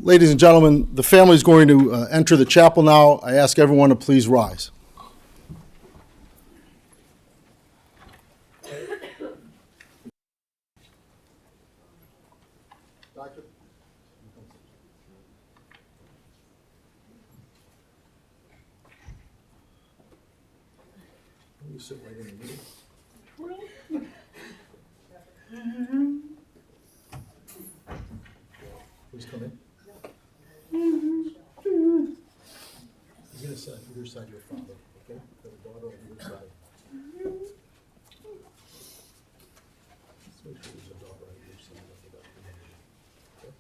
Ladies and gentlemen, the family is going to enter the chapel now. I ask everyone to please rise. Doctor? You sit right in the middle. Please come in. You're going to sit on either side of your father, okay? Got a daughter on either side. Let's make sure there's a daughter on either side of the doctor. Okay?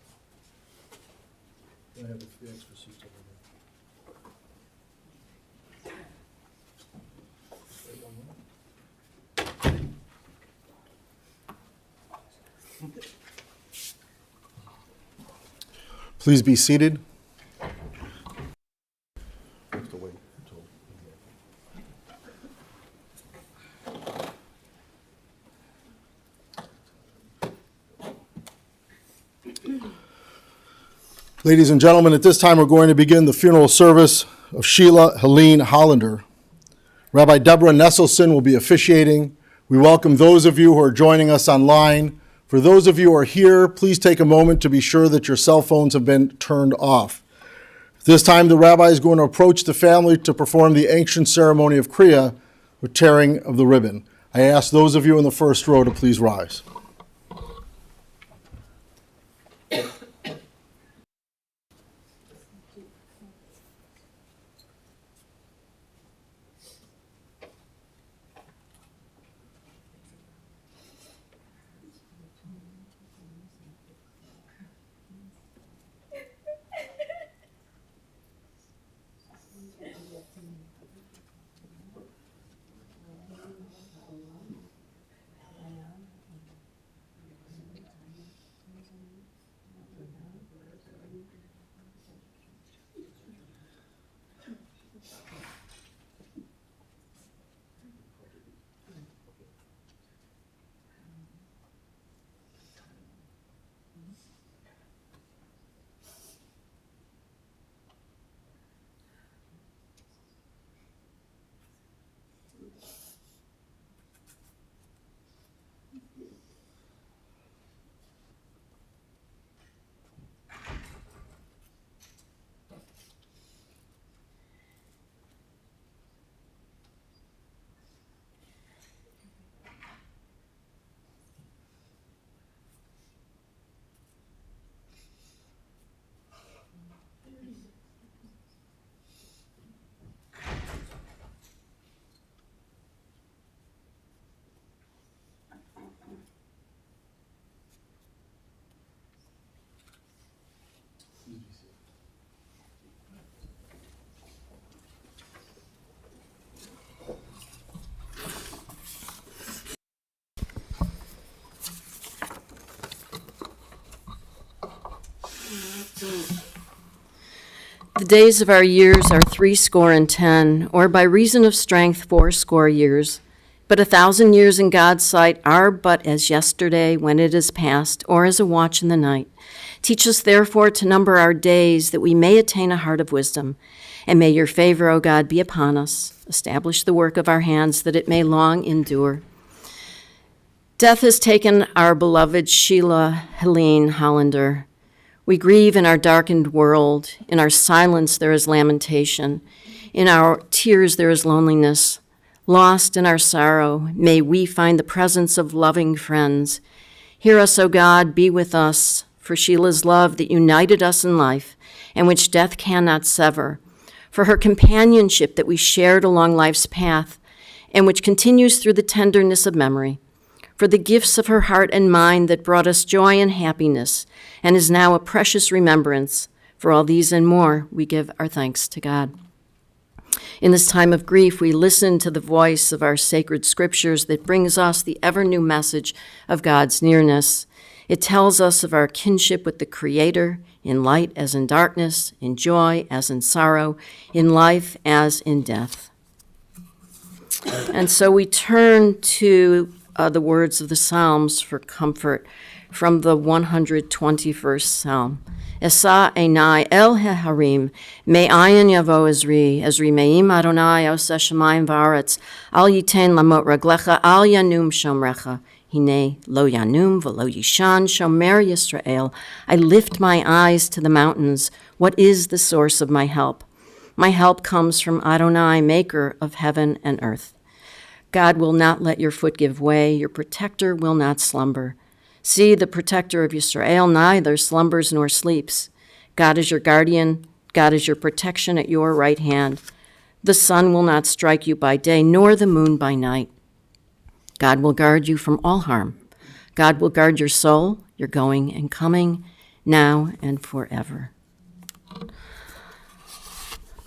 I have the 3 extra seats over there. Please be seated. Ladies and gentlemen, at this time we're going to begin the funeral service of Sheila Helene Hollander. Rabbi Debra Nesselson will be officiating. We welcome those of you who are joining us online. For those of you who are here, please take a moment to be sure that your cell phones have been turned off. At this time, the rabbi is going to approach the family to perform the ancient ceremony of Kriya, or tearing of the ribbon. I ask those of you in the first row to please rise. The days of our years are 70, or by reason of strength 80 years. But 1,000 years in God's sight are but as yesterday when it is past, or as a watch in the night. Teach us therefore to number our days, that we may attain a heart of wisdom. And may your favor, O God, be upon us. Establish the work of our hands, that it may long endure. Death has taken our beloved Sheila Helene Hollander. We grieve in our darkened world. In our silence there is lamentation. In our tears there is loneliness. Lost in our sorrow, may we find the presence of loving friends. Hear us, O God, be with us, for Sheila's love that united us in life, and which death cannot sever, for her companionship that we shared along life's path, and which continues through the tenderness of memory, for the gifts of her heart and mind that brought us joy and happiness, and is now a precious remembrance. For all these and more, we give our thanks to God. In this time of grief, we listen to the voice of our sacred scriptures that brings us the ever-new message of God's nearness. It tells us of our kinship with the Creator, in light as in darkness, in joy as in sorrow, in life as in death. And so we turn to the words of the Psalms for comfort from the 121st Psalm. Esa einai el harim, me'ayin yavo Ezri me'im Adonai oseh shamayim va'aretz, al yitain lamot raglecha, al yanum shomrecha, hine lo yanum v'lo yishan shomer Yisrael. I lift my eyes to the mountains. What is the source of my help? My help comes from Adonai, maker of heaven and earth. God will not let your foot give way. Your protector will not slumber. See, the protector of Yisrael neither slumbers nor sleeps. God is your guardian. God is your protection at your right hand. The sun will not strike you by day, nor the moon by night. God will guard you from all harm. God will guard your soul, your going and coming, now and forever.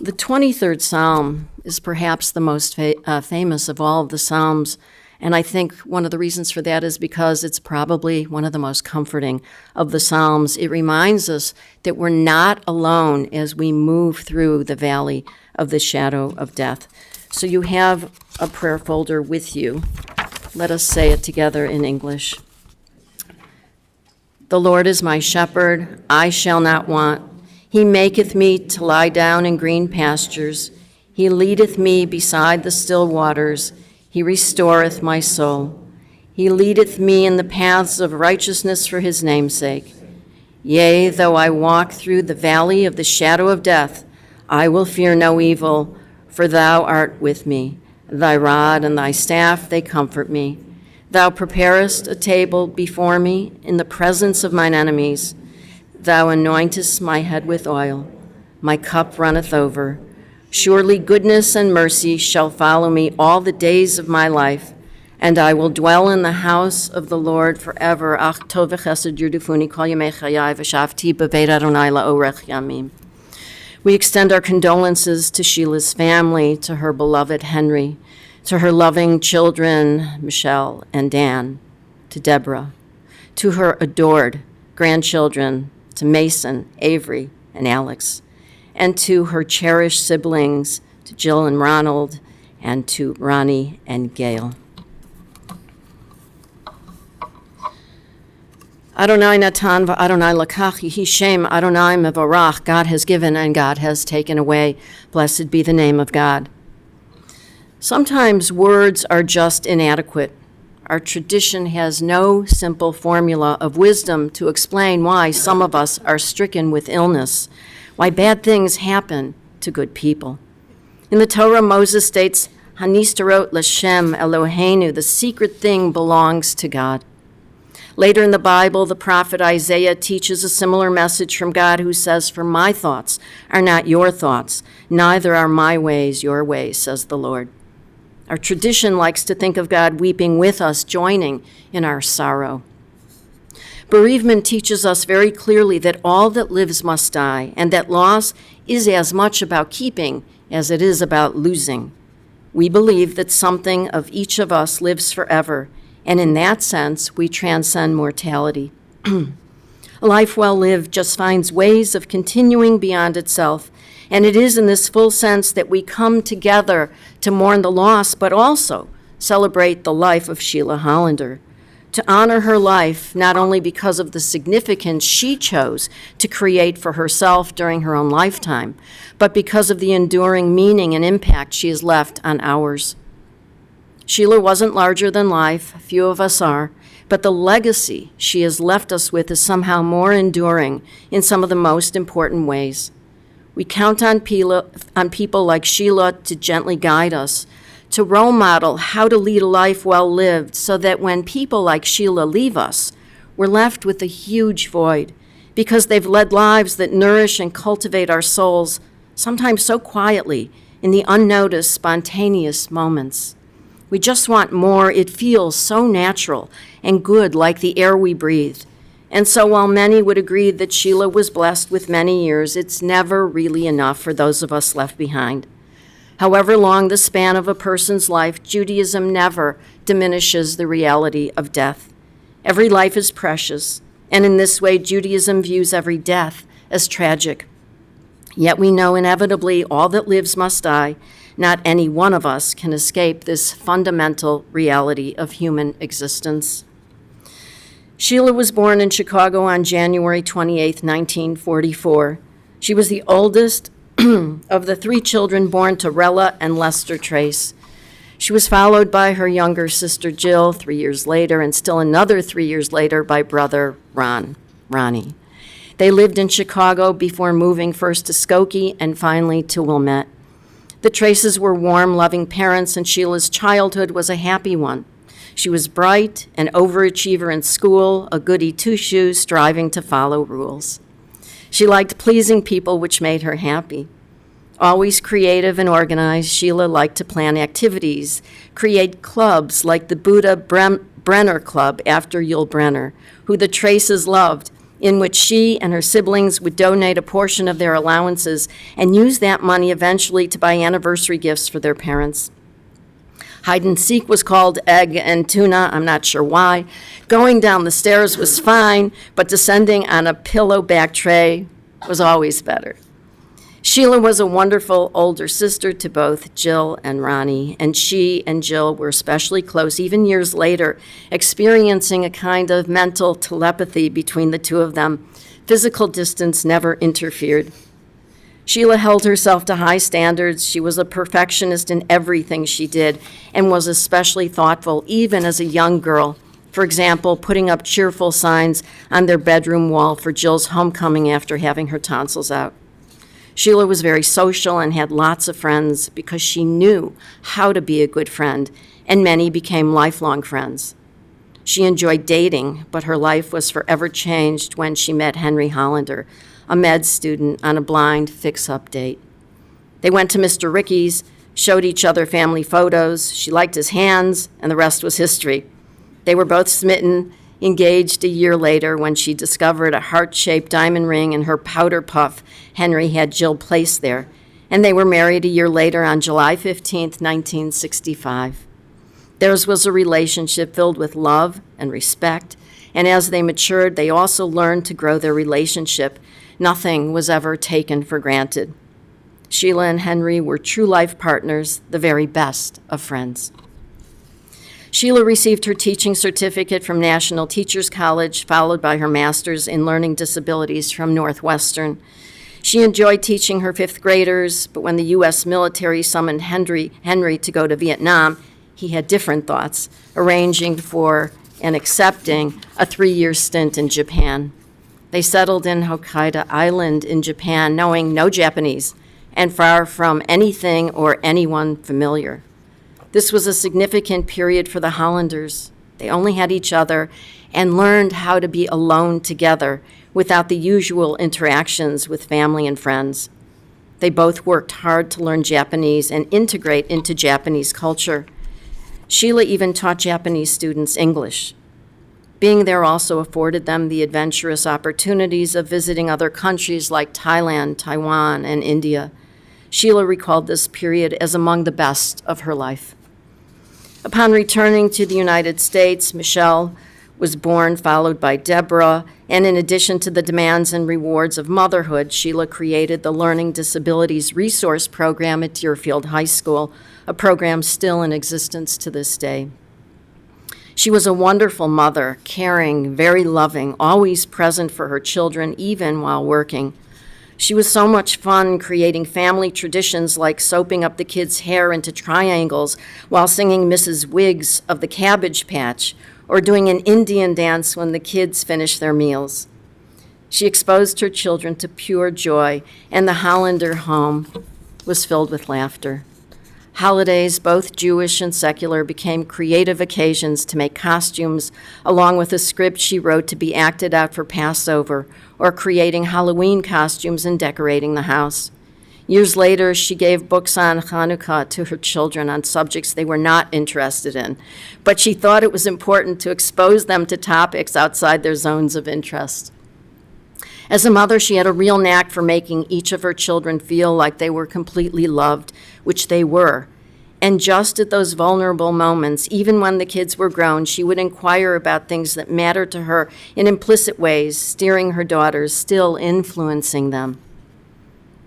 The 23rd Psalm is perhaps the most famous of all of the Psalms, and I think one of the reasons for that is because it's probably one of the most comforting of the Psalms. It reminds us that we're not alone as we move through the valley of the shadow of death. So you have a prayer folder with you. Let us say it together in English. The Lord is my shepherd, I shall not want. He maketh me to lie down in green pastures. He leadeth me beside the still waters. He restoreth my soul. He leadeth me in the paths of righteousness for his name's sake. Yea, though I walk through the valley of the shadow of death, I will fear no evil, for thou art with me. Thy rod and thy staff, they comfort me. Thou preparest a table before me in the presence of mine enemies. Thou anointest my head with oil. My cup runneth over. Surely goodness and mercy shall follow me all the days of my life, and I will dwell in the house of the Lord forever. Ach tov v'chesed yurdufuni kol yemei chayai v'shavti b'beit Adonai la'orech yamim. We extend our condolences to Sheila's family, to her beloved Henry, to her loving children, Michelle and Dan, to Debra, to her adored grandchildren, to Mason, Avery, and Alex, and to her cherished siblings, to Jill and Ronald, and to Ronnie and Gail. Adonai natan v'Adonai lakach, Yehi Shem Adonai mevarach. God has given and God has taken away. Blessed be the name of God. Sometimes words are just inadequate. Our tradition has no simple formula of wisdom to explain why some of us are stricken with illness, why bad things happen to good people. In the Torah, Moses states, Hanistarot l'Shem Eloheinu, the secret thing belongs to God. Later in the Bible, the prophet Isaiah teaches a similar message from God who says, For my thoughts are not your thoughts, neither are my ways your ways, says the Lord. Our tradition likes to think of God weeping with us, joining in our sorrow. Bereavement teaches us very clearly that all that lives must die, and that loss is as much about keeping as it is about losing. We believe that something of each of us lives forever, and in that sense, we transcend mortality. A life well lived just finds ways of continuing beyond itself, and it is in this full sense that we come together to mourn the loss, but also celebrate the life of Sheila Hollander, to honor her life not only because of the significance she chose to create for herself during her own lifetime, but because of the enduring meaning and impact she has left on ours. Sheila wasn't larger than life, few of us are, but the legacy she has left us with is somehow more enduring in some of the most important ways. We count on people like Sheila to gently guide us, to role model how to lead a life well lived, so that when people like Sheila leave us, we're left with a huge void, because they've led lives that nourish and cultivate our souls, sometimes so quietly, in the unnoticed, spontaneous moments. We just want more. It feels so natural and good, like the air we breathe. And so while many would agree that Sheila was blessed with many years, it's never really enough for those of us left behind. However long the span of a person's life, Judaism never diminishes the reality of death. Every life is precious, and in this way, Judaism views every death as tragic. Yet we know inevitably all that lives must die. Not any one of us can escape this fundamental reality of human existence. Sheila was born in Chicago on January 28, 1944. She was the oldest of the 3 children born to Rella and Lester Trace. She was followed by her younger sister Jill 3 years later, and still another 3 years later by brother Ronnie. They lived in Chicago before moving first to Skokie and finally to Wilmette. The Traces were warm, loving parents, and Sheila's childhood was a happy one. She was bright, an overachiever in school, a goody two-shoes, striving to follow rules. She liked pleasing people, which made her happy. Always creative and organized, Sheila liked to plan activities, create clubs like the Buddha Brenner Club after Yul Brynner, who the Traces loved, in which she and her siblings would donate a portion of their allowances and use that money eventually to buy anniversary gifts for their parents. Hide and seek was called egg and tuna, I'm not sure why. Going down the stairs was fine, but descending on a pillow-back tray was always better. Sheila was a wonderful older sister to both Jill and Ronnie, and she and Jill were especially close, even years later, experiencing a kind of mental telepathy between the two of them. Physical distance never interfered. Sheila held herself to high standards. She was a perfectionist in everything she did and was especially thoughtful, even as a young girl. For example, putting up cheerful signs on their bedroom wall for Jill's homecoming after having her tonsils out. Sheila was very social and had lots of friends because she knew how to be a good friend, and many became lifelong friends. She enjoyed dating, but her life was forever changed when she met Henry Hollander, a med student, on a blind fix-up date. They went to Mr. Ricky's, showed each other family photos. She liked his hands, and the rest was history. They were both smitten, engaged a year later when she discovered a heart-shaped diamond ring in her powder puff Henry had Jill place there, and they were married a year later on July 15, 1965. Theirs was a relationship filled with love and respect, and as they matured, they also learned to grow their relationship. Nothing was ever taken for granted. Sheila and Henry were true life partners, the very best of friends. Sheila received her teaching certificate from National Teachers College, followed by her master's in learning disabilities from Northwestern. She enjoyed teaching her 5th graders, but when the U.S. military summoned Henry to go to Vietnam, he had different thoughts, arranging for and accepting a 3-year stint in Japan. They settled in Hokkaido Island in Japan, knowing no Japanese and far from anything or anyone familiar. This was a significant period for the Hollanders. They only had each other and learned how to be alone together without the usual interactions with family and friends. They both worked hard to learn Japanese and integrate into Japanese culture. Sheila even taught Japanese students English. Being there also afforded them the adventurous opportunities of visiting other countries like Thailand, Taiwan, and India. Sheila recalled this period as among the best of her life. Upon returning to the United States, Michelle was born, followed by Debra, and in addition to the demands and rewards of motherhood, Sheila created the Learning Disabilities Resource Program at Deerfield High School, a program still in existence to this day. She was a wonderful mother, caring, very loving, always present for her children, even while working. She was so much fun creating family traditions like soaping up the kids' hair into triangles while singing Mrs. Wiggs of the Cabbage Patch, or doing an Indian dance when the kids finished their meals. She exposed her children to pure joy, and the Hollander home was filled with laughter. Holidays, both Jewish and secular, became creative occasions to make costumes, along with a script she wrote to be acted out for Passover, or creating Halloween costumes and decorating the house. Years later, she gave books on Hanukkah to her children on subjects they were not interested in, but she thought it was important to expose them to topics outside their zones of interest. As a mother, she had a real knack for making each of her children feel like they were completely loved, which they were. And just at those vulnerable moments, even when the kids were grown, she would inquire about things that mattered to her in implicit ways, steering her daughters, still influencing them.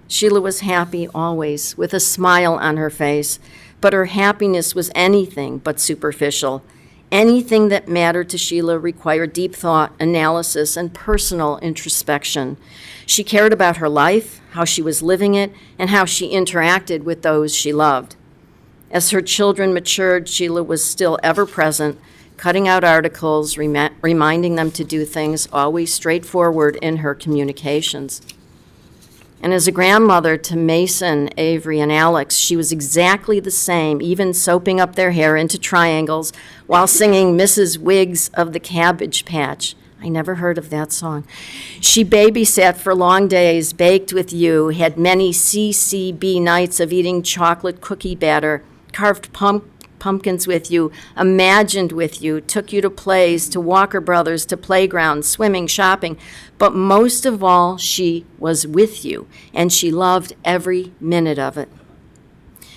Sheila was happy always, with a smile on her face, but her happiness was anything but superficial. Anything that mattered to Sheila required deep thought, analysis, and personal introspection. She cared about her life, how she was living it, and how she interacted with those she loved. As her children matured, Sheila was still ever present, cutting out articles, reminding them to do things always straightforward in her communications. And as a grandmother to Mason, Avery, and Alex, she was exactly the same, even soaping up their hair into triangles while singing Mrs. Wiggs of the Cabbage Patch. I never heard of that song. She babysat for long days, baked with you, had many CCB nights of eating chocolate cookie batter, carved pumpkins with you, imagined with you, took you to plays, to Walker Brothers, to playgrounds, swimming, shopping. But most of all, she was with you, and she loved every minute of it.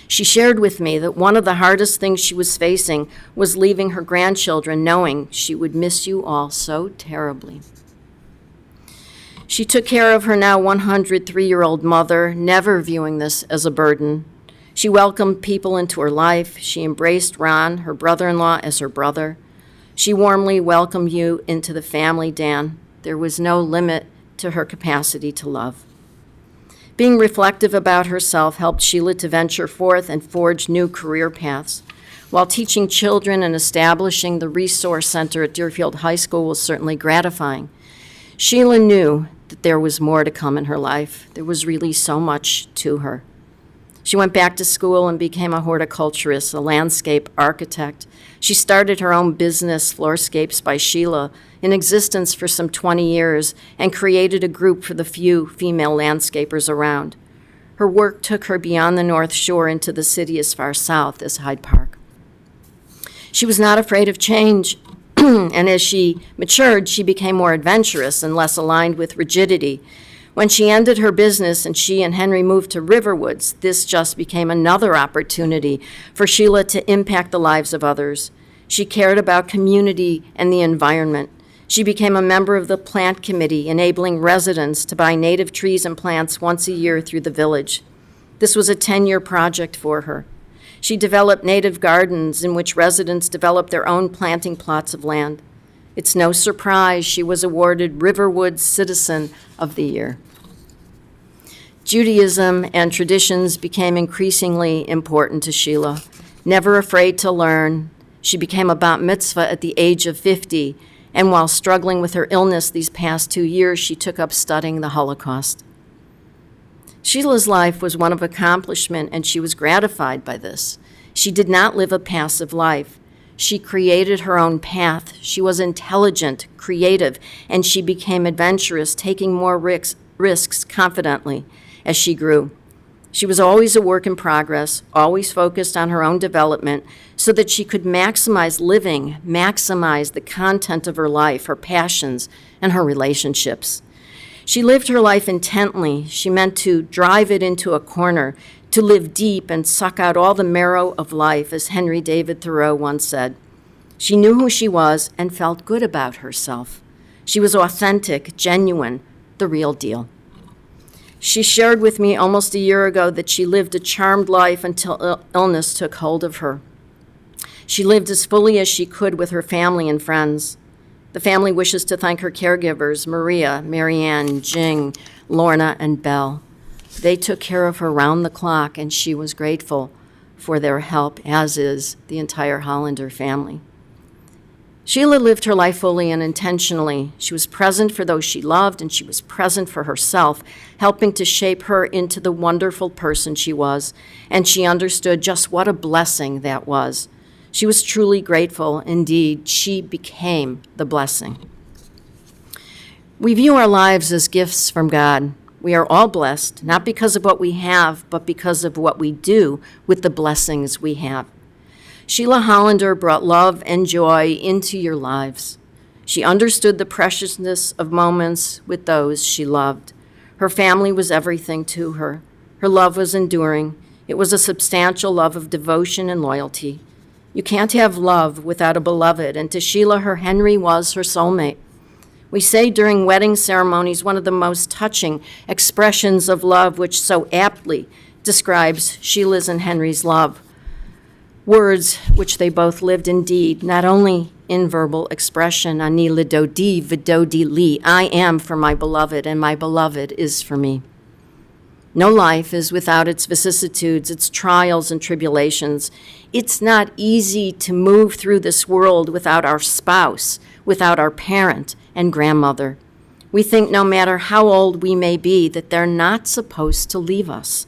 She shared with me that one of the hardest things she was facing was leaving her grandchildren, knowing she would miss you all so terribly. She took care of her now 103-year-old mother, never viewing this as a burden. She welcomed people into her life. She embraced Ron, her brother-in-law, as her brother. She warmly welcomed you into the family, Dan. There was no limit to her capacity to love. Being reflective about herself helped Sheila to venture forth and forge new career paths. While teaching children and establishing the Resource Center at Deerfield High School was certainly gratifying, Sheila knew that there was more to come in her life. There was really so much to her. She went back to school and became a horticulturist, a landscape architect. She started her own business, Floorscapes by Sheila, in existence for some 20 years, and created a group for the few female landscapers around. Her work took her beyond the North Shore into the city as far south as Hyde Park. She was not afraid of change, and as she matured, she became more adventurous and less aligned with rigidity. When she ended her business and she and Henry moved to Riverwoods, this just became another opportunity for Sheila to impact the lives of others. She cared about community and the environment. She became a member of the plant committee, enabling residents to buy native trees and plants once a year through the village. This was a 10-year project for her. She developed native gardens in which residents developed their own planting plots of land. It's no surprise she was awarded Riverwoods Citizen of the Year. Judaism and traditions became increasingly important to Sheila. Never afraid to learn, she became a bat mitzvah at the age of 50, and while struggling with her illness these past 2 years, she took up studying the Holocaust. Sheila's life was one of accomplishment, and she was gratified by this. She did not live a passive life. She created her own path. She was intelligent, creative, and she became adventurous, taking more risks confidently as she grew. She was always a work in progress, always focused on her own development so that she could maximize living, maximize the content of her life, her passions, and her relationships. She lived her life intently. She meant to drive it into a corner, to live deep and suck out all the marrow of life, as Henry David Thoreau once said. She knew who she was and felt good about herself. She was authentic, genuine, the real deal. She shared with me almost a year ago that she lived a charmed life until illness took hold of her. She lived as fully as she could with her family and friends. The family wishes to thank her caregivers, Maria, Marianne, Jing, Lorna, and Belle. They took care of her round the clock, and she was grateful for their help, as is the entire Hollander family. Sheila lived her life fully and intentionally. She was present for those she loved, and she was present for herself, helping to shape her into the wonderful person she was, and she understood just what a blessing that was. She was truly grateful. Indeed, she became the blessing. We view our lives as gifts from God. We are all blessed, not because of what we have, but because of what we do with the blessings we have. Sheila Hollander brought love and joy into your lives. She understood the preciousness of moments with those she loved. Her family was everything to her. Her love was enduring. It was a substantial love of devotion and loyalty. You can't have love without a beloved, and to Sheila, her Henry was her soulmate. We say during wedding ceremonies, one of the most touching expressions of love, which so aptly describes Sheila's and Henry's love, Words which they both lived in deed, not only in verbal expression, ani lidodi vidodi li, I am for my beloved, and my beloved is for me. No life is without its vicissitudes, its trials and tribulations. It's not easy to move through this world without our spouse, without our parent and grandmother. We think no matter how old we may be that they're not supposed to leave us.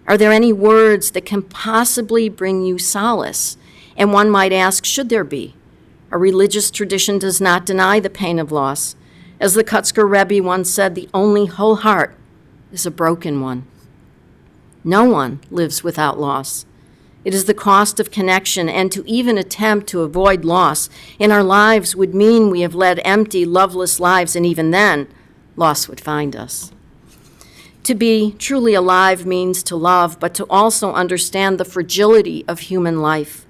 Are there any words that can possibly bring you solace? And one might ask, should there be? A religious tradition does not deny the pain of loss. As the Kutzker Rebbe once said, the only whole heart is a broken one. No one lives without loss. It is the cost of connection, and to even attempt to avoid loss in our lives would mean we have led empty, loveless lives, and even then, loss would find us. To be truly alive means to love, but to also understand the fragility of human life.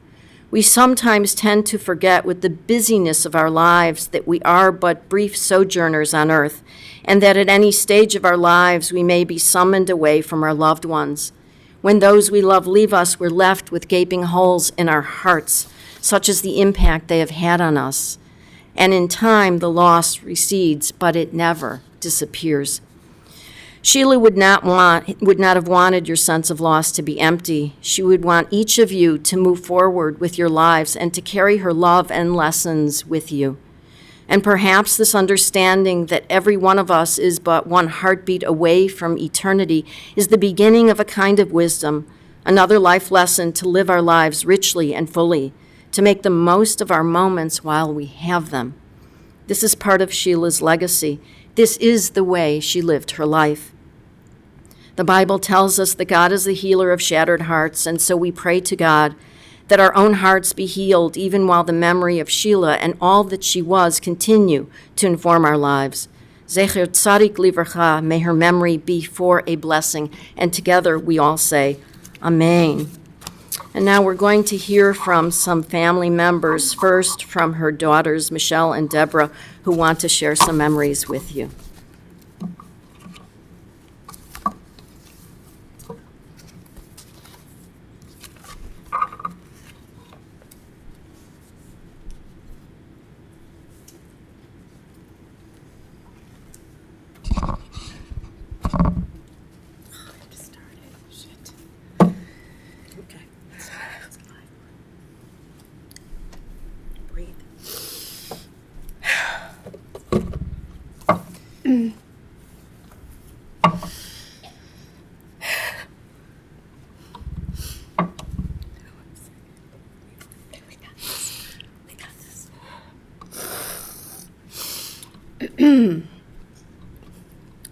We sometimes tend to forget with the busyness of our lives that we are but brief sojourners on earth, and that at any stage of our lives we may be summoned away from our loved ones. When those we love leave us, we're left with gaping holes in our hearts, such as the impact they have had on us. And in time, the loss recedes, but it never disappears. Sheila would not have wanted your sense of loss to be empty. She would want each of you to move forward with your lives and to carry her love and lessons with you. And perhaps this understanding that every one of us is but one heartbeat away from eternity is the beginning of a kind of wisdom, another life lesson to live our lives richly and fully, to make the most of our moments while we have them. This is part of Sheila's legacy. This is the way she lived her life. The Bible tells us that God is the healer of shattered hearts, and so we pray to God that our own hearts be healed even while the memory of Sheila and all that she was continue to inform our lives. Zecher tzadik livracha, may her memory be for a blessing. And together we all say, Amen. And now we're going to hear from some family members, first from her daughters, Michelle and Debra, who want to share some memories with you.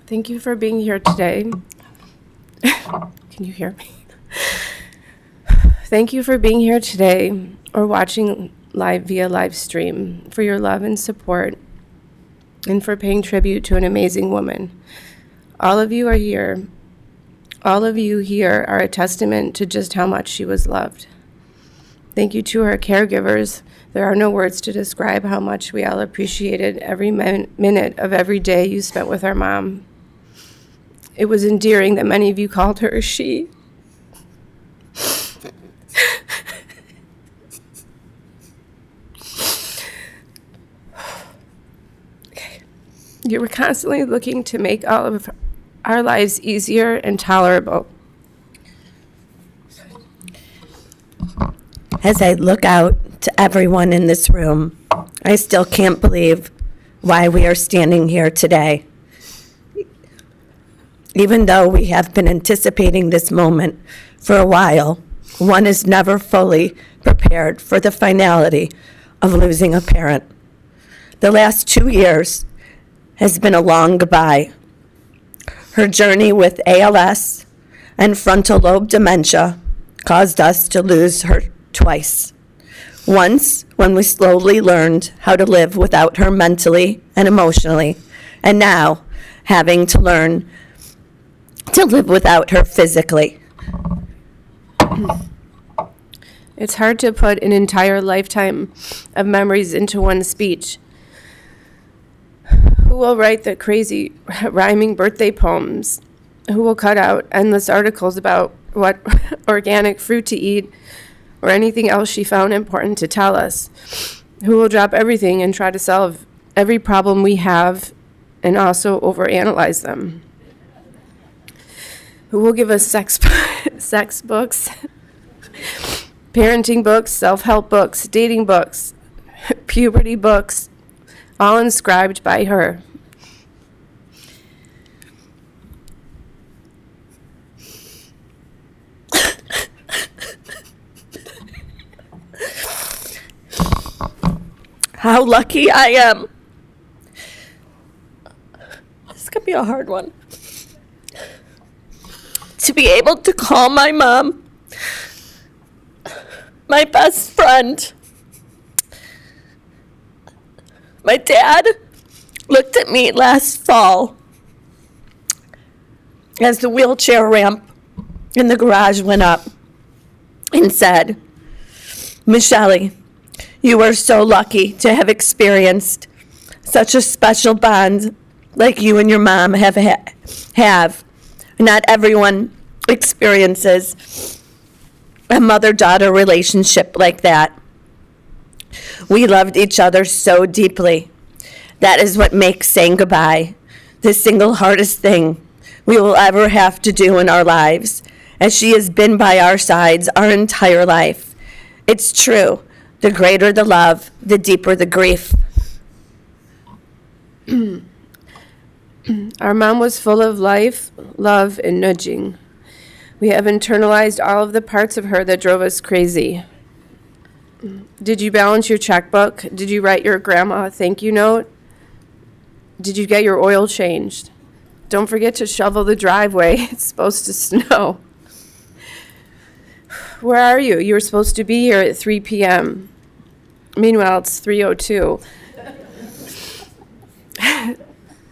Thank you for being here today. Can you hear me? Thank you for being here today or watching live via live stream, for your love and support, and for paying tribute to an amazing woman. All of you here are a testament to just how much she was loved. Thank you to her caregivers. There are no words to describe how much we all appreciated every minute of every day you spent with our mom. It was endearing that many of you called her she. You were constantly looking to make all of our lives easier and tolerable. As I look out to everyone in this room, I still can't believe why we are standing here today. Even though we have been anticipating this moment for a while, one is never fully prepared for the finality of losing a parent. The last 2 years has been a long goodbye. Her journey with ALS and frontal lobe dementia caused us to lose her twice. Once, when we slowly learned how to live without her mentally and emotionally, and now having to learn to live without her physically. It's hard to put an entire lifetime of memories into one speech. Who will write the crazy rhyming birthday poems? Who will cut out endless articles about what organic fruit to eat or anything else she found important to tell us, who will drop everything and try to solve every problem we have and also overanalyze them, who will give us sex books, parenting books, self-help books, dating books, puberty books, all inscribed by her. How lucky I am. This could be a hard one. To be able to call my mom my best friend. My dad looked at me last fall as the wheelchair ramp in the garage went up and said, "Michelle, you are so lucky to have experienced such a special bond like you and your mom have. Not everyone experiences a mother-daughter relationship like that. We loved each other so deeply. That is what makes saying goodbye the single hardest thing we will ever have to do in our lives, as she has been by our sides our entire life. It's true. The greater the love, the deeper the grief." Our mom was full of life, love, and nudging. We have internalized all of the parts of her that drove us crazy. Did you balance your checkbook? Did you write your grandma a thank you note? Did you get your oil changed? Don't forget to shovel the driveway. It's supposed to snow. Where are you? You were supposed to be here at 3 p.m. Meanwhile, it's 3:02.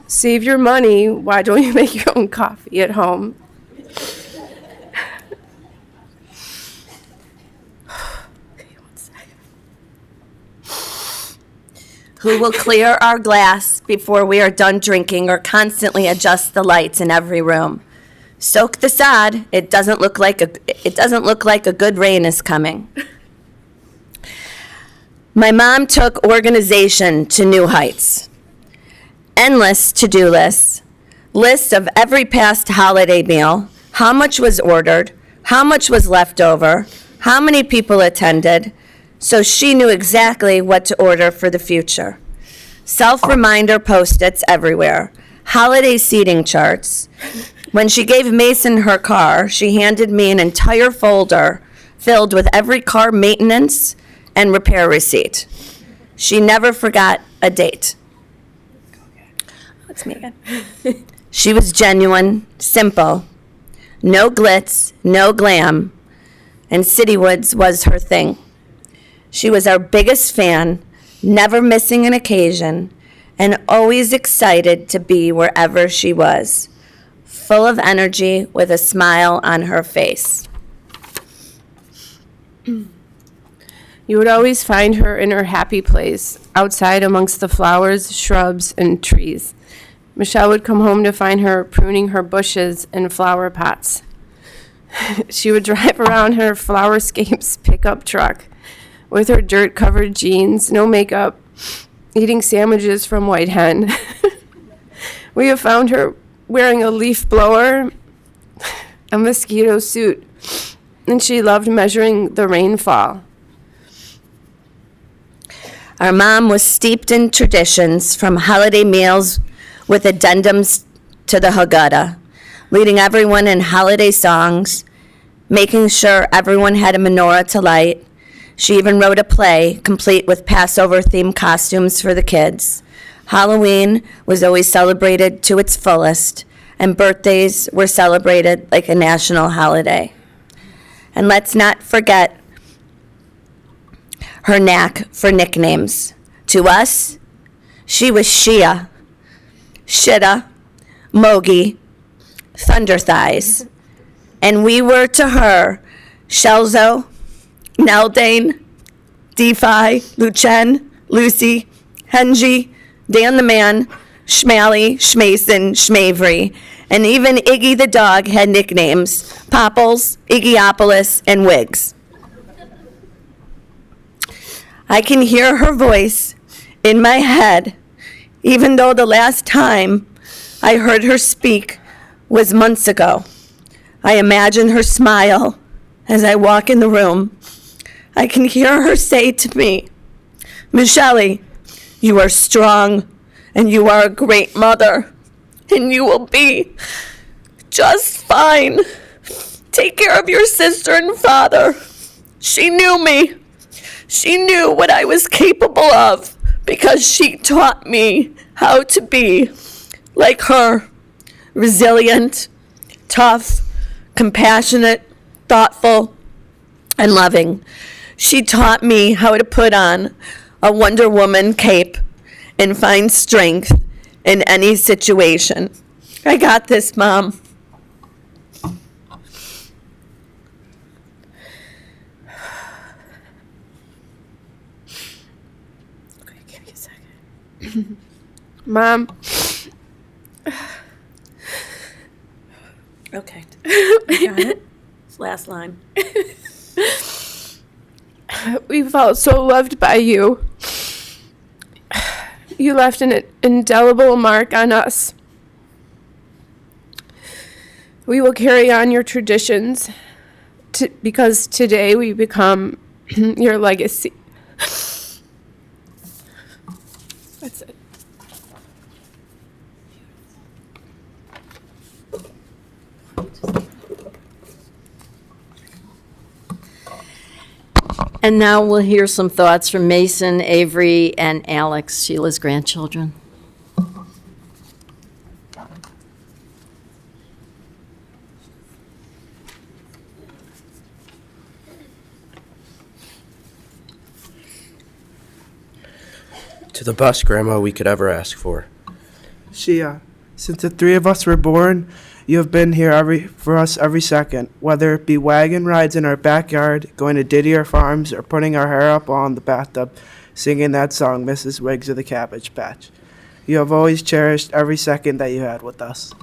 Save your money. Why don't you make your own coffee at home? Who will clear our glass before we are done drinking or constantly adjust the lights in every room? Soak the sod. It doesn't look like a good rain is coming. My mom took organization to new heights. Endless to-do lists, lists of every past holiday meal, how much was ordered, how much was left over, how many people attended, so she knew exactly what to order for the future. Self-reminder Post-its everywhere, holiday seating charts. When she gave Mason her car, she handed me an entire folder filled with every car maintenance and repair receipt. She never forgot a date. It's me again. She was genuine, simple, no glitz, no glam, and Citywoods was her thing. She was our biggest fan, never missing an occasion, and always excited to be wherever she was, full of energy with a smile on her face. You would always find her in her happy place, outside amongst the flowers, shrubs, and trees. Michelle would come home to find her pruning her bushes and flower pots. She would drive around her Flowerscapes pickup truck with her dirt-covered jeans, no makeup, eating sandwiches from White Hen. We have found her wearing a leaf blower, a mosquito suit, and she loved measuring the rainfall. Our mom was steeped in traditions, from holiday meals with addendums to the Haggadah, leading everyone in holiday songs, making sure everyone had a menorah to light. She even wrote a play complete with Passover-themed costumes for the kids. Halloween was always celebrated to its fullest, and birthdays were celebrated like a national holiday. And let's not forget her knack for nicknames. To us, she was Shia, Shitta, Mogi, Thunder Thighs. And we were to her Shelzo, Neldane, Defi, Luchen, Lucy, Henji, Dan the Man, Schmally, Schmason, Schmavery, and even Iggy the dog had nicknames, Popples, Iggyopolis, and Wiggs. I can hear her voice in my head, even though the last time I heard her speak was months ago. I imagine her smile as I walk in the room. I can hear her say to me, Michelle, you are strong and you are a great mother and you will be just fine. Take care of your sister and father. She knew me. She knew what I was capable of because she taught me how to be like her, resilient, tough, compassionate, thoughtful, and loving. She taught me how to put on a Wonder Woman cape and find strength in any situation. I got this, Mom. Okay, give me a second. Mom. Okay. Got it? Last line. We felt so loved by you. You left an indelible mark on us. We will carry on your traditions because today we become your legacy. That's it. And now we'll hear some thoughts from Mason, Avery, and Alex, Sheila's grandchildren. To the best grandma we could ever ask for. Shia, since the three of us were born, you have been here for us every second, whether it be wagon rides in our backyard, going to Didier Farms, or putting our hair up on the bathtub, singing that song, Mrs. Wiggs of the Cabbage Patch. You have always cherished every second that you had with us.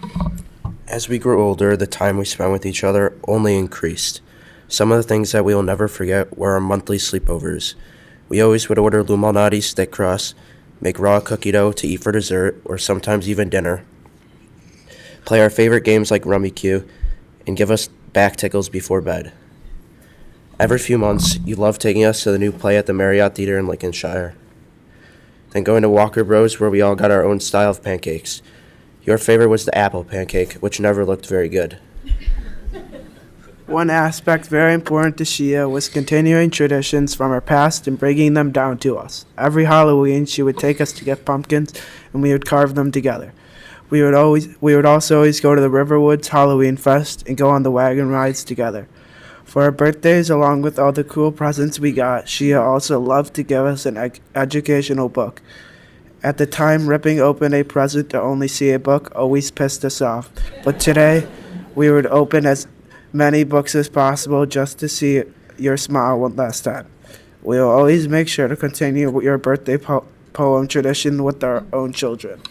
As we grew older, the time we spent with each other only increased. Some of the things that we will never forget were our monthly sleepovers. We always would order Lumalnati stick crust, make raw cookie dough to eat for dessert, or sometimes even dinner, play our favorite games like Rummy Cue, and give us back tickles before bed. Every few months, you loved taking us to the new play at the Marriott Theater in Lincolnshire. Then going to Walker Bros, where we all got our own style of pancakes. Your favorite was the apple pancake, which never looked very good. One aspect very important to Shia was continuing traditions from her past and bringing them down to us. Every Halloween, she would take us to get pumpkins, and we would carve them together. We would also always go to the Riverwoods Halloween Fest and go on the wagon rides together. For our birthdays, along with all the cool presents we got, Shia also loved to give us an educational book. At the time, ripping open a present to only see a book always pissed us off. But today, we would open as many books as possible just to see your smile one last time. We will always make sure to continue your birthday poem tradition with our own children.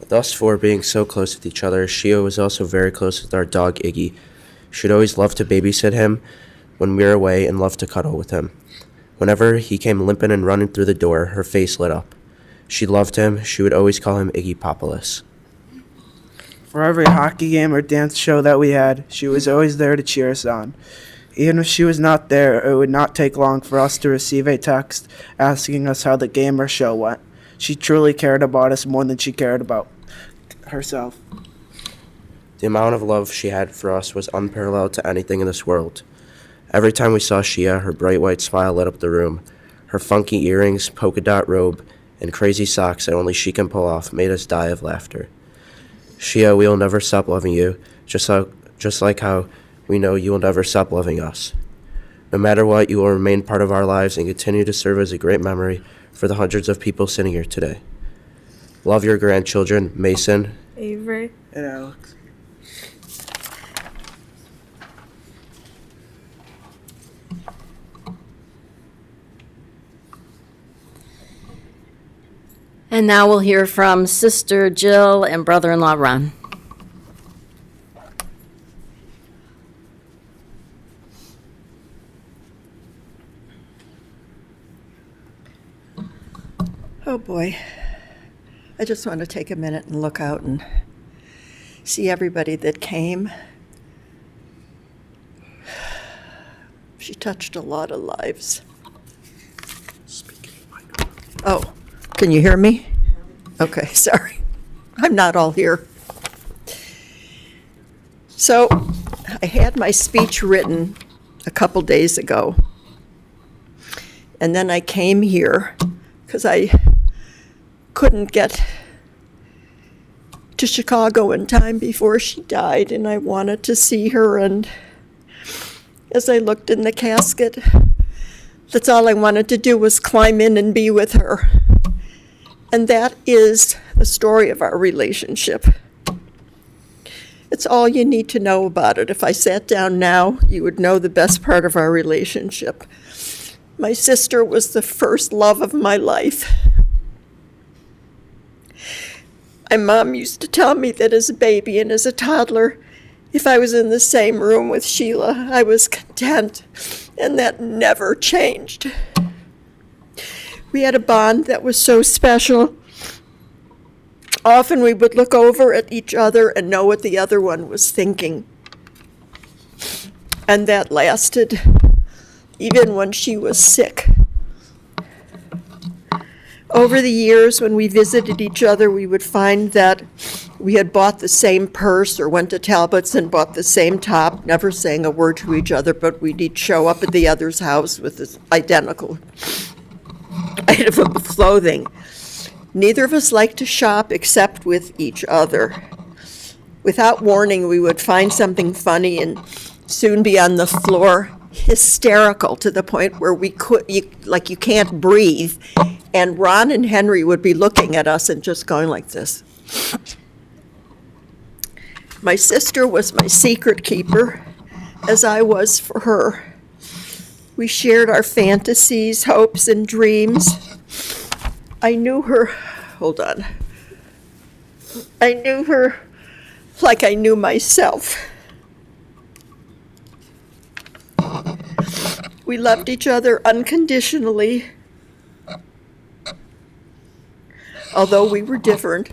With us four being so close with each other, Shia was also very close with our dog Iggy. She'd always loved to babysit him when we were away and loved to cuddle with him. Whenever he came limping and running through the door, her face lit up. She loved him. She would always call him Iggy Populus. For every hockey game or dance show that we had, she was always there to cheer us on. Even if she was not there, it would not take long for us to receive a text asking us how the game or show went. She truly cared about us more than she cared about herself. The amount of love she had for us was unparalleled to anything in this world. Every time we saw Shia, her bright white smile lit up the room. Her funky earrings, polka dot robe, and crazy socks that only she can pull off made us die of laughter. Shia, we will never stop loving you, just like how we know you will never stop loving us. No matter what, you will remain part of our lives and continue to serve as a great memory for the hundreds of people sitting here today. Love your grandchildren, Mason, Avery. And Alex. And now we'll hear from Sister Jill and brother-in-law Ron. Oh boy. I just want to take a minute and look out and see everybody that came. She touched a lot of lives. Oh, can you hear me? Okay, sorry. I'm not all here. So, I had my speech written a couple days ago. And then I came here because I couldn't get to Chicago in time before she died, and I wanted to see her. And as I looked in the casket, that's all I wanted to do was climb in and be with her. And that is the story of our relationship. It's all you need to know about it. If I sat down now, you would know the best part of our relationship. My sister was the first love of my life. My mom used to tell me that as a baby and as a toddler, if I was in the same room with Sheila, I was content, and that never changed. We had a bond that was so special. Often we would look over at each other and know what the other one was thinking. And that lasted even when she was sick. Over the years, when we visited each other, we would find that we had bought the same purse or went to Talbot's and bought the same top, never saying a word to each other, but we'd each show up at the other's house with this identical item of clothing. Neither of us liked to shop except with each other. Without warning, we would find something funny and soon be on the floor, hysterical to the point where you can't breathe. And Ron and Henry would be looking at us and just going like this. My sister was my secret keeper, as I was for her. We shared our fantasies, hopes, and dreams. I knew her like I knew myself. We loved each other unconditionally. Although we were different,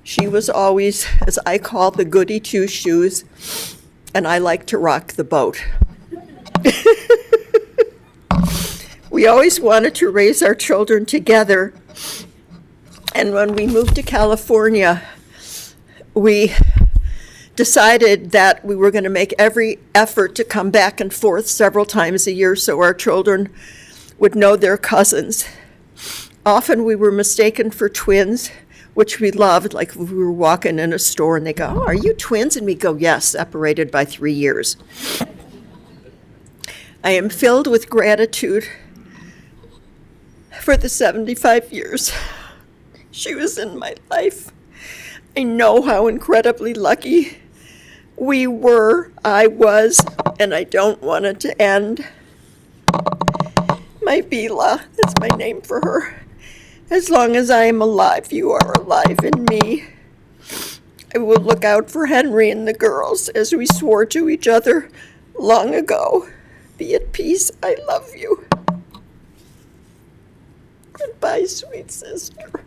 she was always, as I call, the goody two-shoes, and I liked to rock the boat. We always wanted to raise our children together, and when we moved to California, we decided that we were going to make every effort to come back and forth several times a year so our children would know their cousins. Often we were mistaken for twins, which we loved, like we were walking in a store and they go, "Oh, are you twins?" And we go, "Yes," separated by 3 years. I am filled with gratitude for the 75 years she was in my life. I know how incredibly lucky we were, I was, and I don't want it to end. My Bila, that's my name for her. As long as I am alive, you are alive in me. I will look out for Henry and the girls as we swore to each other long ago. Be at peace, I love you. Goodbye, sweet sister.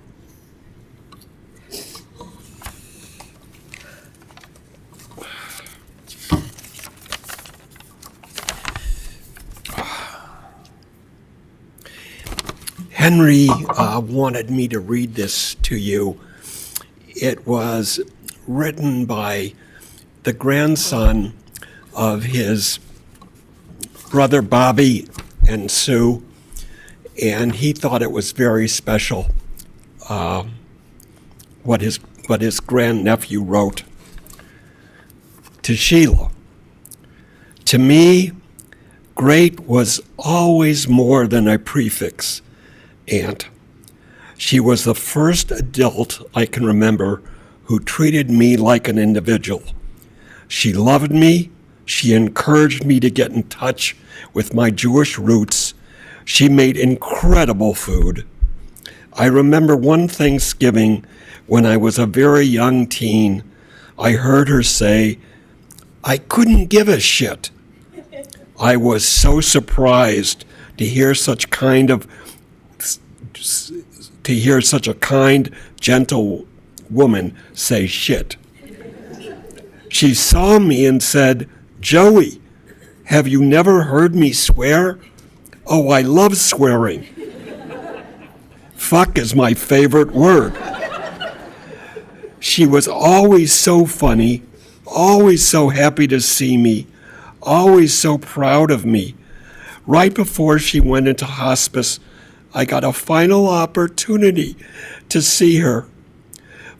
Henry wanted me to read this to you. It was written by the grandson of his brother Bobby and Sue, and he thought it was very special what his grandnephew wrote. To Sheila, to me, great was always more than a prefix. Aunt. She was the first adult I can remember who treated me like an individual. She loved me. She encouraged me to get in touch with my Jewish roots. She made incredible food. I remember one Thanksgiving when I was a very young teen, I heard her say, "I couldn't give a shit." I was so surprised to hear such kind of to hear such a kind, gentle woman say shit. She saw me and said, "Joey, have you never heard me swear? Oh, I love swearing. Fuck is my favorite word." She was always so funny, always so happy to see me, always so proud of me. Right before she went into hospice, I got a final opportunity to see her.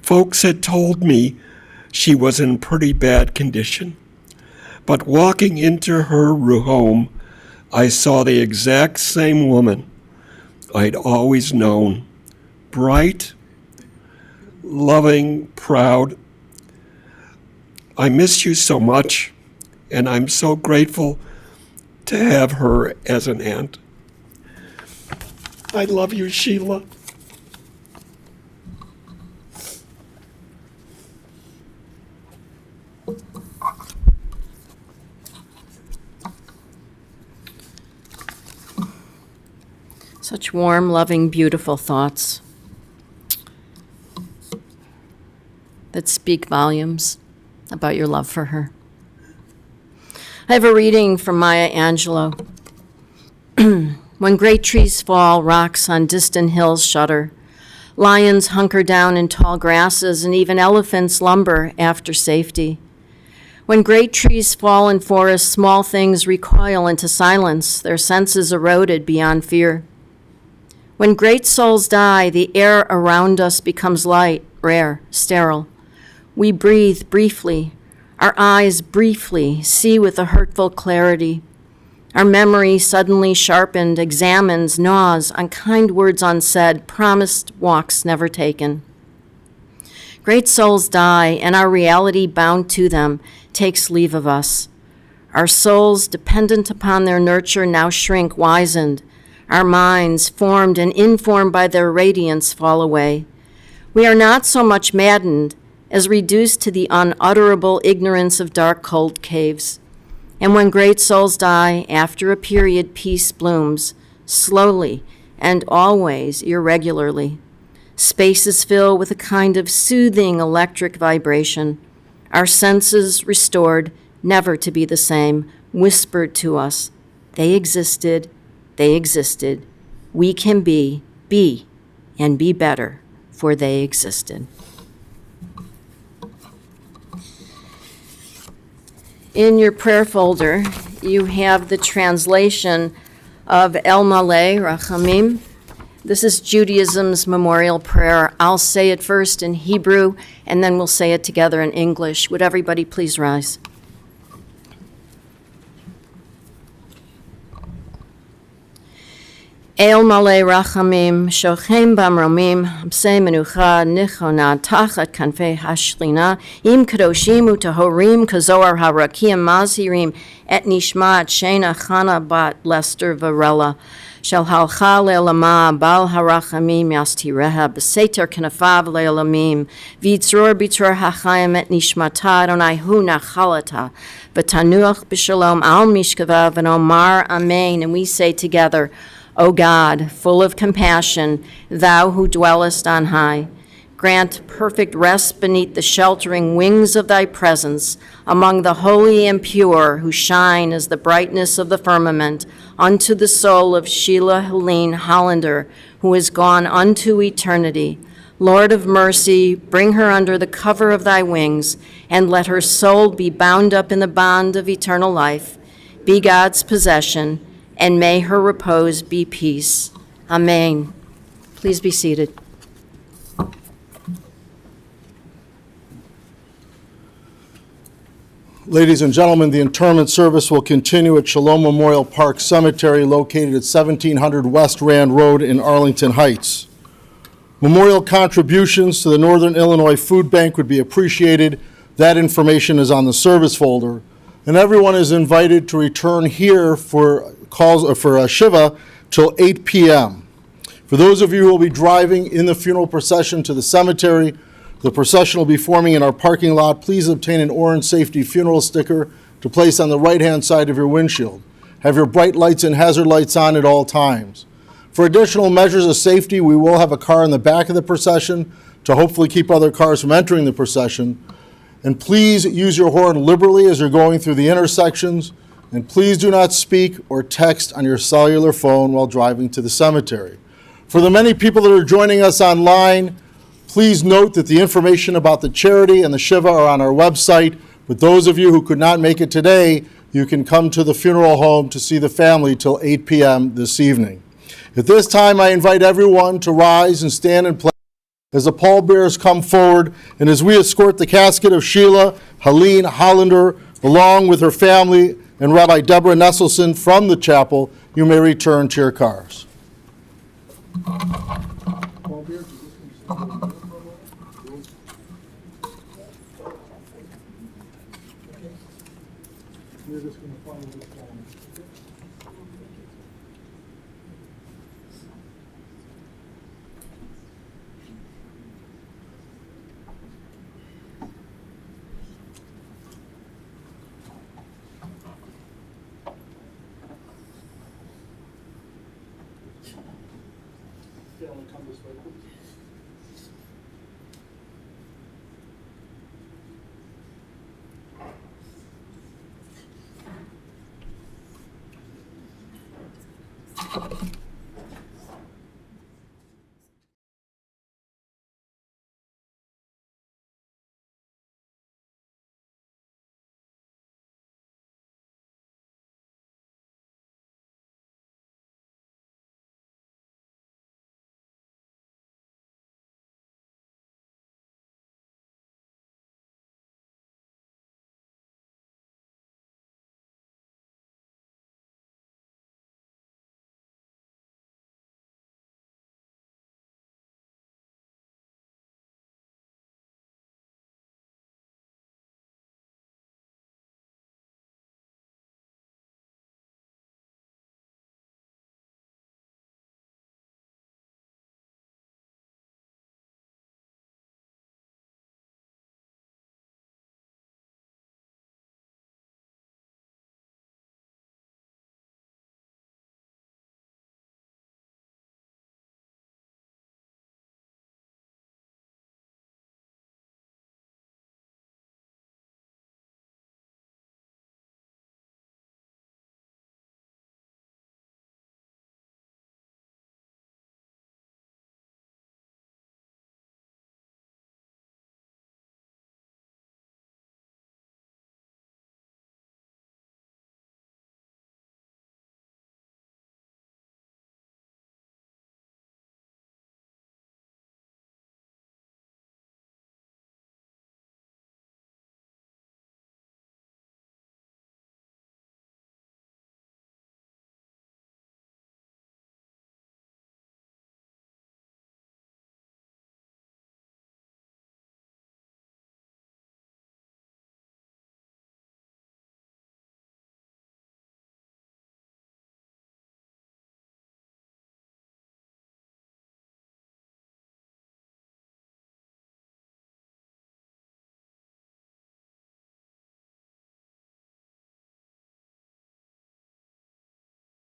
Folks had told me she was in pretty bad condition, but walking into her home, I saw the exact same woman I'd always known. Bright, loving, proud. I miss you so much, and I'm so grateful to have her as an aunt. I love you, Sheila. Such warm, loving, beautiful thoughts that speak volumes about your love for her. I have a reading from Maya Angelou. When great trees fall, rocks on distant hills shudder. Lions hunker down in tall grasses, and even elephants lumber after safety. When great trees fall in forests, small things recoil into silence, their senses eroded beyond fear. When great souls die, the air around us becomes light, rare, sterile. We breathe briefly. Our eyes briefly see with a hurtful clarity. Our memory suddenly sharpened, examines, gnaws on kind words unsaid, promised walks never taken. Great souls die, and our reality bound to them takes leave of us. Our souls, dependent upon their nurture, now shrink, wizened. Our minds, formed and informed by their radiance, fall away. We are not so much maddened as reduced to the unutterable ignorance of dark, cold caves. And when great souls die, after a period, peace blooms, slowly and always irregularly. Spaces fill with a kind of soothing electric vibration. Our senses restored, never to be the same, whispered to us, they existed. We can be, and be better, for they existed. In your prayer folder, you have the translation of El Maleh Rachamim. This is Judaism's memorial prayer. I'll say it first in Hebrew, and then we'll say it together in English. Would everybody please rise? El Maleh Rachamim, Shochem Bamromim, Hamsei Menucha, Nichona, Tachat Kanfei Hashlina, Im Kadoshim Utahorim, Kazoar Harakim Mazhirim, Et Nishmat, Shena Chana Bat Lester Varela, Shel Halcha Le'elama, Bal Harachamim, Yastireha, Beseter Kanafav Le'elamim, Vitzror Bitzror HaChaim, Et Nishmata, Adonai Hu Nachalata, V'tanuach B'Shalom, Al Mishkavav, and Omar Amen, and we say together, O God, full of compassion, thou who dwellest on high, grant perfect rest beneath the sheltering wings of thy presence among the holy and pure who shine as the brightness of the firmament unto the soul of Sheila Helene Hollander, who is gone unto eternity. Lord of mercy, bring her under the cover of thy wings, and let her soul be bound up in the bond of eternal life. Be God's possession, and may her repose be peace. Amen. Please be seated. Ladies and gentlemen, the interment service will continue at Shalom Memorial Park Cemetery located at 1700 West Rand Road in Arlington Heights. Memorial contributions to the Northern Illinois Food Bank would be appreciated. That information is on the service folder. And everyone is invited to return here for Shiva till 8 p.m. For those of you who will be driving in the funeral procession to the cemetery, the procession will be forming in our parking lot. Please obtain an orange safety funeral sticker to place on the right-hand side of your windshield. Have your bright lights and hazard lights on at all times. For For additional measures of safety, we will have a car in the back of the procession to hopefully keep other cars from entering the procession. And please use your horn liberally as you're going through the intersections. And please do not speak or text on your cellular phone while driving to the cemetery. For the many people that are joining us online, please note that the information about the charity and the Shiva are on our website. But those of you who could not make it today, you can come to the funeral home to see the family till 8 p.m. this evening. At this time, I invite everyone to rise and stand in place as the pallbearers come forward and as we escort the casket of Sheila Helene Hollander along with her family and Rabbi Debra Nesselson from the chapel. You may return to your cars.